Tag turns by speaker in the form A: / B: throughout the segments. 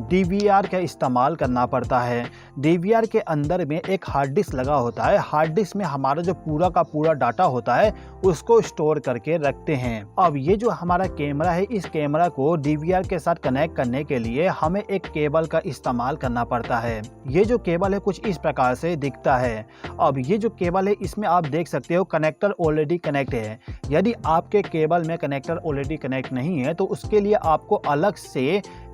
A: DVR का इस्तेमाल करना पड़ता है। डीवीआर के अंदर में एक हार्ड डिस्क लगा होता है। हार्ड डिस्क में हमारा जो पूरा का पूरा डाटा होता है उसको स्टोर करके रखते हैं। अब ये जो हमारा कैमरा है, इस कैमरा को डीवीआर के साथ कनेक्ट करने के लिए हमें एक केबल का इस्तेमाल करना पड़ता है। ये जो केबल है कुछ इस प्रकार से दिखता है। अब ये जो केबल है इसमें आप देख सकते हो कनेक्टर ऑलरेडी कनेक्ट है। यदि आपके केबल में कनेक्टर ऑलरेडी कनेक्ट नहीं है तो उसके लिए आपको अलग से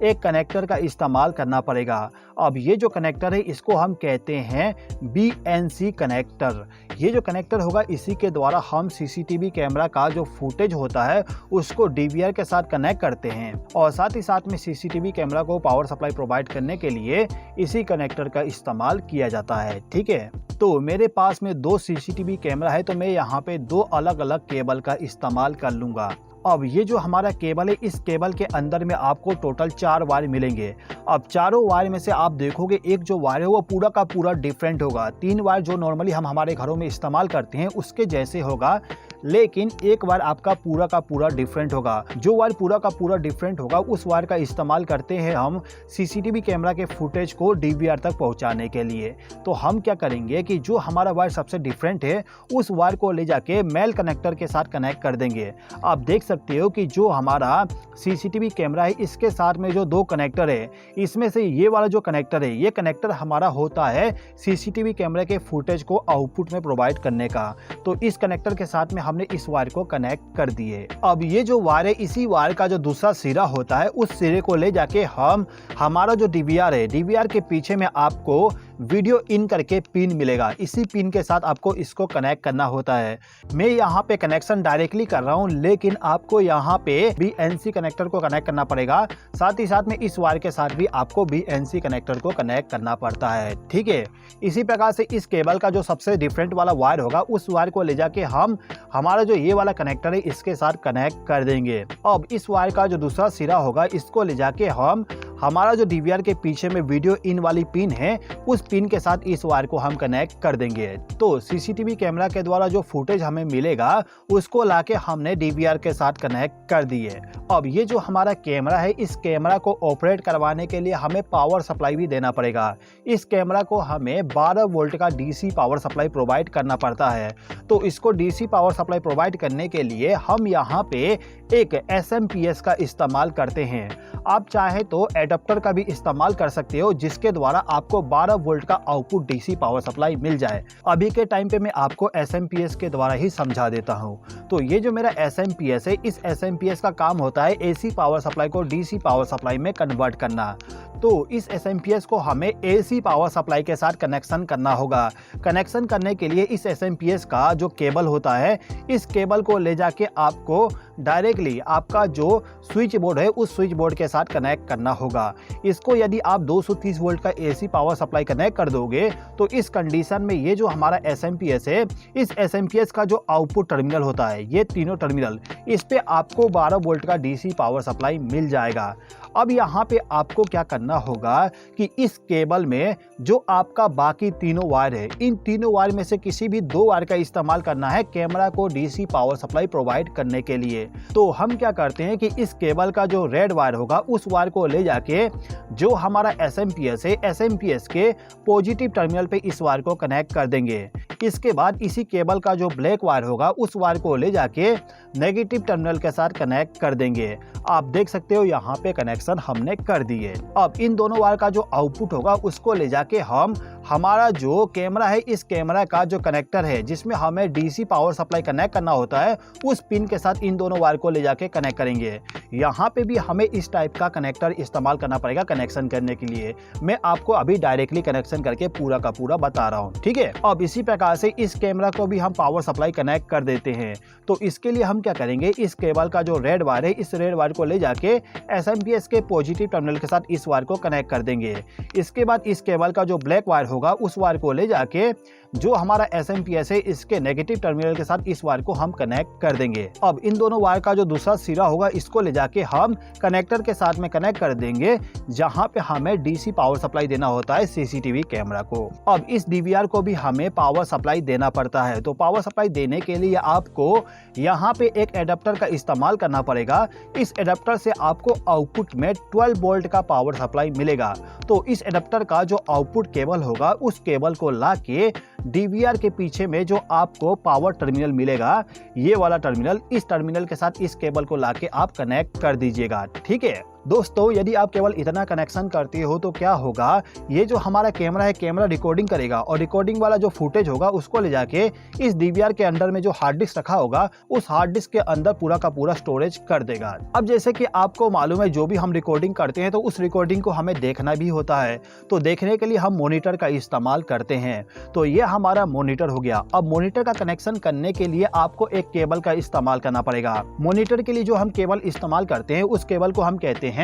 A: एक कनेक्टर का इस्तेमाल करना पड़ेगा। अब ये जो कनेक्टर है इसको हम कहते हैं BNC कनेक्टर। ये जो कनेक्टर होगा इसी के द्वारा हम CCTV कैमरा का जो फुटेज होता है उसको DVR के साथ कनेक्ट करते हैं और साथ ही साथ में CCTV कैमरा को पावर सप्लाई प्रोवाइड करने के लिए इसी कनेक्टर का इस्तेमाल किया जाता है। ठीक है, तो मेरे पास में 2 CCTV कैमरा है तो मैं यहाँ पे 2 अलग अलग केबल का इस्तेमाल कर लूँगा। अब ये जो हमारा केबल है, इस केबल के अंदर में आपको टोटल 4 वायर मिलेंगे। अब चारों वायर में से आप देखोगे एक जो वायर है वो पूरा का पूरा डिफरेंट होगा। 3 वायर जो नॉर्मली हम हमारे घरों में इस्तेमाल करते हैं उसके जैसे होगा, लेकिन एक वायर आपका पूरा का पूरा डिफरेंट होगा। जो वायर पूरा का पूरा डिफरेंट होगा उस वायर का इस्तेमाल करते हैं हम CCTV कैमरा के फुटेज को DVR तक पहुंचाने के लिए। तो हम क्या करेंगे कि जो हमारा वायर सबसे डिफरेंट है उस वायर को ले जाके मेल कनेक्टर के साथ कनेक्ट कर देंगे। आप देख सकते हो कि जो हमारा CCTV कैमरा है इसके साथ में जो 2 कनेक्टर है, इसमें से ये वाला जो कनेक्टर है, ये कनेक्टर हमारा होता है CCTV कैमरे के फुटेज को आउटपुट में प्रोवाइड करने का। तो इस कनेक्टर के साथ में हमने इस वायर को कनेक्ट कर दिए। अब ये जो वायर है, इसी वायर का जो दूसरा सिरा होता है उस सिरे को ले जाके हम हमारा जो DVR है, DVR के पीछे में आपको वीडियो इन करके पिन मिलेगा। इसी पिन के साथ आपको इसको कनेक्ट करना होता है। मैं यहाँ पे कनेक्शन डायरेक्टली कर रहा हूँ, लेकिन आपको यहाँ पे BNC कनेक्टर को कनेक्ट करना पड़ेगा। साथ ही साथ में इस वायर के साथ भी आपको BNC कनेक्टर को कनेक्ट करना पड़ता है। ठीक है, इसी प्रकार से इस केबल का जो सबसे डिफरेंट वाला वायर होगा उस वायर को ले जाके हम हमारा जो ये वाला कनेक्टर है इसके साथ कनेक्ट कर देंगे। अब इस वायर का जो दूसरा सिरा होगा इसको ले जाके हम हमारा जो DVR के पीछे में वीडियो इन वाली पिन है उस पिन के साथ इस वायर को हम कनेक्ट कर देंगे। तो CCTV कैमरा के द्वारा जो फुटेज हमें मिलेगा उसको लाके हमने DVR के साथ कनेक्ट कर दिए। अब ये जो हमारा कैमरा है, इस कैमरा को ऑपरेट करवाने के लिए हमें पावर सप्लाई भी देना पड़ेगा। इस कैमरा को हमें 12 वोल्ट का DC पावर सप्लाई प्रोवाइड करना पड़ता है। तो इसको DC पावर सप्लाई प्रोवाइड करने के लिए हम यहाँ पे एक SMPS का इस्तेमाल करते हैं। आप चाहे तो एडाप्टर का भी इस्तेमाल कर सकते हो जिसके द्वारा आपको 12 वोल्ट का आउटपुट DC पावर सप्लाई मिल जाए। अभी के टाइम पे मैं आपको SMPS के द्वारा ही समझा देता हूँ। तो ये जो मेरा SMPS है, इस SMPS का काम होता है AC पावर सप्लाई को DC पावर सप्लाई में कन्वर्ट करना। तो इस SMPS को हमें AC पावर सप्लाई के साथ कनेक्शन करना होगा। कनेक्शन करने के लिए इस SMPS का जो केबल होता है, इस केबल को ले जाके आपको डायरेक्टली आपका जो स्विच बोर्ड है उस स्विच बोर्ड के साथ कनेक्ट करना होगा। इसको यदि आप 230 वोल्ट का AC पावर सप्लाई कनेक्ट कर दोगे तो इस कंडीशन में ये जो हमारा SMPS है, इस SMPS का जो आउटपुट टर्मिनल होता है, ये तीनों टर्मिनल, इस पे आपको 12 वोल्ट का DC पावर सप्लाई मिल जाएगा। अब यहाँ पे आपको क्या करना होगा कि इस केबल में जो आपका बाकी तीनों वायर है, इन तीनों वायर में से किसी भी 2 वायर का इस्तेमाल करना है कैमरा को DC पावर सप्लाई प्रोवाइड करने के लिए। तो हम क्या करते हैं कि इस केबल का जो रेड वायर होगा उस वायर को ले जाके जो हमारा SMPS है, SMPS के पॉजिटिव टर्मिनल पे इस वायर को कनेक्ट कर देंगे। इसके बाद इसी केबल का जो ब्लैक वायर होगा उस वायर को ले जाके नेगेटिव टर्मिनल के साथ कनेक्ट कर देंगे। आप देख सकते हो यहाँ पे कनेक्शन हमने कर दिए। अब इन दोनों वायर का जो आउटपुट होगा उसको ले जाके हम हमारा जो कैमरा है, इस कैमरा का जो कनेक्टर है जिसमें हमें DC पावर सप्लाई कनेक्ट करना होता है, उस पिन के साथ इन दोनों वायर को ले जाके कनेक्ट करेंगे। यहाँ पे भी हमें इस टाइप का कनेक्टर इस्तेमाल करना पड़ेगा कनेक्शन करने के लिए। मैं आपको अभी डायरेक्टली कनेक्शन करके पूरा का पूरा बता रहा हूँ। ठीक है, अब इसी प्रकार से इस कैमरा को भी हम पावर सप्लाई कनेक्ट कर देते हैं। तो इसके लिए हम क्या करेंगे, इस केबल का जो रेड वायर है, इस रेड वायर को ले जाके SMPS के पॉजिटिव टर्मिनल के साथ इस वायर को कनेक्ट कर देंगे। इसके बाद इस केबल का जो ब्लैक वायर होगा उस वायर को ले जाके जो हमारा SMPS है इसके नेगेटिव टर्मिनल के साथ इस वायर को हम कनेक्ट कर देंगे। अब इन दोनों वायर का जो दूसरा सिरा होगा इसको ले जाके हम कनेक्टर के साथ में कनेक्ट कर देंगे, जहां पे हमें DC पावर सप्लाई देना होता है CCTV कैमरा को। अब इस DVR को भी हमें पावर सप्लाई देना पड़ता है, तो पावर सप्लाई देने के लिए आपको यहाँ पे एक एडाप्टर का इस्तेमाल करना पड़ेगा। इस एडाप्टर से आपको आउटपुट में 12 वोल्ट का पावर सप्लाई मिलेगा। तो इस एडाप्टर का जो आउटपुट केबल होगा उस केबल को लाके DVR के पीछे में जो आपको पावर टर्मिनल मिलेगा, ये वाला टर्मिनल, इस टर्मिनल के साथ इस केबल को लाके आप कनेक्ट कर दीजिएगा। ठीक है दोस्तों, यदि आप केवल इतना कनेक्शन करते हो तो क्या होगा, ये जो हमारा कैमरा है कैमरा रिकॉर्डिंग करेगा और रिकॉर्डिंग वाला जो फुटेज होगा उसको ले जाके इस DVR के अंदर में जो हार्ड डिस्क रखा होगा उस हार्ड डिस्क के अंदर पूरा का पूरा स्टोरेज कर देगा। अब जैसे कि आपको मालूम है जो भी हम रिकॉर्डिंग करते हैं तो उस रिकॉर्डिंग को हमें देखना भी होता है, तो देखने के लिए हम मॉनिटर का इस्तेमाल करते हैं। तो ये हमारा मॉनिटर हो गया। अब मॉनिटर का कनेक्शन करने के लिए आपको एक केबल का इस्तेमाल करना पड़ेगा। मॉनिटर के लिए जो हम केबल इस्तेमाल करते हैं उस केबल को हम कहते हैं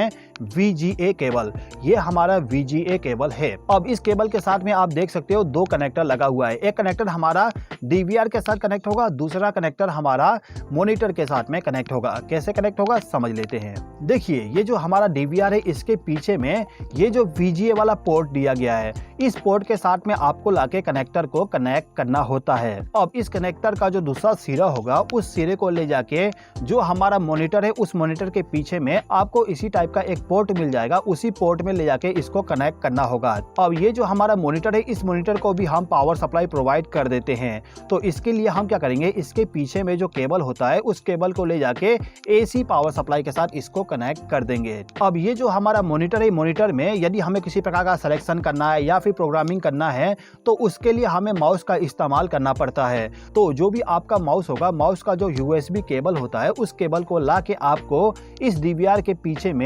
A: VGA केबल। ये हमारा VGA केबल है। अब इस केबल के साथ में आप देख सकते हो दो कनेक्टर लगा हुआ है। एक कनेक्टर हमारा DVR के साथ कनेक्ट होगा, दूसरा कनेक्टर हमारा मॉनिटर के साथ में कनेक्ट होगा। कैसे कनेक्ट होगा समझ लेते हैं। देखिए ये जो हमारा DVR है इसके पीछे में ये जो VGA वाला पोर्ट दिया गया है, इस पोर्ट के साथ में आपको लाके कनेक्टर को कनेक्ट करना होता है। अब इस कनेक्टर का जो दूसरा सिरा होगा उस सिरे को ले जाके जो हमारा मॉनिटर है उस मॉनिटर के पीछे में आपको इसी टाइप का एक पोर्ट मिल जाएगा, उसी पोर्ट में ले जाके इसको कनेक्ट करना होगा। अब ये जो हमारा मॉनिटर है इस मॉनिटर को भी हम पावर सप्लाई प्रोवाइड कर देते हैं। तो इसके लिए हम क्या करेंगे, इसके पीछे में जो केबल होता है उस केबल को ले जाके AC पावर सप्लाई के साथ इसको कनेक्ट कर देंगे। अब ये जो हमारा मॉनिटर है, मॉनिटर में यदि हमें किसी प्रकार का सिलेक्शन करना है या फिर प्रोग्रामिंग करना है तो उसके लिए हमें माउस का इस्तेमाल करना पड़ता है। तो जो भी आपका माउस होगा, माउस का जो USB केबल होता है उस केबल को ला के आपको इस DVR के पीछे में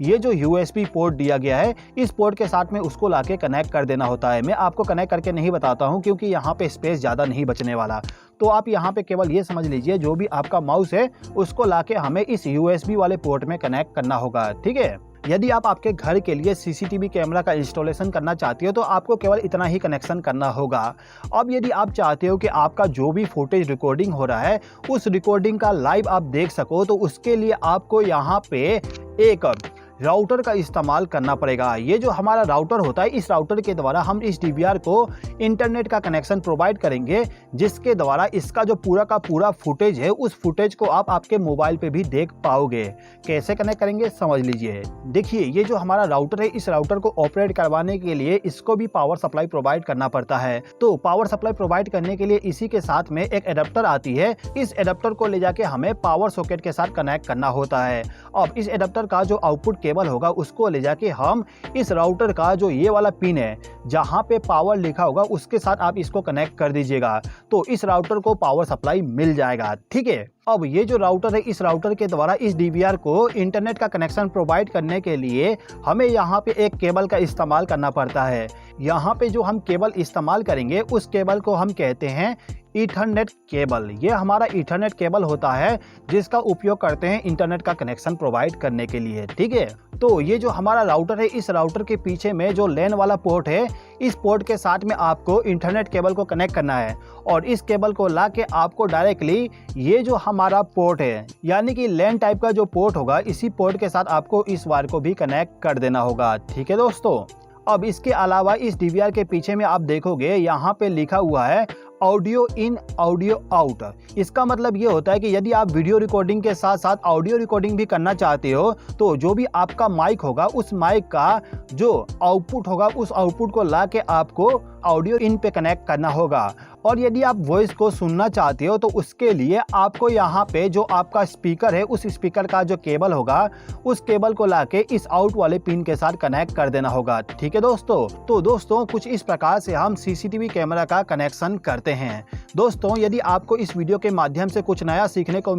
A: ये जो USB पोर्ट दिया गया है इस पोर्ट के साथ में उसको लाके कनेक्ट कर देना होता है। मैं आपको कनेक्ट करके नहीं बताता हूं क्योंकि यहाँ पे स्पेस ज़्यादा नहीं बचने वाला। तो आप यहाँ पे केवल ये समझ लीजिए जो भी आपका माउस है उसको लाके हमें इस USB वाले पोर्ट में कनेक्ट करना होगा। ठीक है, यदि आप आपके घर के लिए CCTV कैमरा का इंस्टॉलेशन करना चाहते हो तो आपको केवल इतना ही कनेक्शन करना होगा। अब यदि आप चाहते हो कि आपका जो भी फुटेज रिकॉर्डिंग हो रहा है उस रिकॉर्डिंग का लाइव आप देख सको तो उसके लिए आपको यहाँ पे एक राउटर का इस्तेमाल करना पड़ेगा। ये जो हमारा राउटर होता है इस राउटर के द्वारा हम इस DVR को इंटरनेट का कनेक्शन प्रोवाइड करेंगे, जिसके द्वारा इसका जो पूरा का पूरा फुटेज है उस फुटेज को आप आपके मोबाइल पे भी देख पाओगे। कैसे कनेक्ट करेंगे समझ लीजिए। देखिए ये जो हमारा राउटर है इस राउटर को ऑपरेट करवाने के लिए इसको भी पावर सप्लाई प्रोवाइड करना पड़ता है। तो पावर सप्लाई प्रोवाइड करने के लिए इसी के साथ में एक एडाप्टर आती है। इस एडाप्टर को ले जाके हमें पावर सॉकेट के साथ कनेक्ट करना होता है। अब इस एडाप्टर का जो आउटपुट केबल होगा उसको ले जाके हम इस राउटर का जो ये वाला पिन है जहां पे पावर लिखा होगा उसके साथ आप इसको कनेक्ट कर दीजिएगा, तो इस राउटर को पावर सप्लाई मिल जाएगा। ठीक है, अब ये जो राउटर है इस राउटर के द्वारा इस DVR को इंटरनेट का कनेक्शन प्रोवाइड करने के लिए हमें यहाँ पे एक केबल का इस्तेमाल करना पड़ता है। यहाँ पे जो हम केबल इस्तेमाल करेंगे उस केबल को हम कहते हैं ईथरनेट केबल। ये हमारा ईथरनेट केबल होता है जिसका उपयोग करते हैं इंटरनेट का कनेक्शन प्रोवाइड करने के लिए। ठीक है, तो ये जो हमारा राउटर है इस राउटर के पीछे में जो लैन वाला पोर्ट है इस पोर्ट के साथ में आपको इंटरनेट केबल को कनेक्ट करना है और इस केबल को ला के आपको डायरेक्टली ये जो हमारा पोर्ट है यानी कि लैन टाइप का जो पोर्ट होगा इसी पोर्ट के साथ आपको इस वायर को भी कनेक्ट कर देना होगा। ठीक है दोस्तों, अब इसके अलावा इस DVR के पीछे में आप देखोगे यहाँ पे लिखा हुआ है ऑडियो इन ऑडियो आउट। इसका मतलब ये होता है कि यदि आप वीडियो रिकॉर्डिंग के साथ साथ ऑडियो रिकॉर्डिंग भी करना चाहते हो तो जो भी आपका माइक होगा उस माइक का जो आउटपुट होगा उस आउटपुट को ला के आपको ऑडियो इन पे कनेक्ट करना होगा। और यदि आप वॉइस को सुनना चाहते हो तो उसके लिए आपको यहाँ पे जो आपका स्पीकर है उस स्पीकर का जो केबल होगा उस केबल को लाके इस आउट वाले पिन के साथ कनेक्ट कर देना होगा। ठीक है दोस्तों, तो दोस्तों कुछ इस प्रकार से हम CCTV कैमरा का कनेक्शन करते हैं। दोस्तों यदि आपको इस वीडियो के माध्यम से कुछ नया सीखने को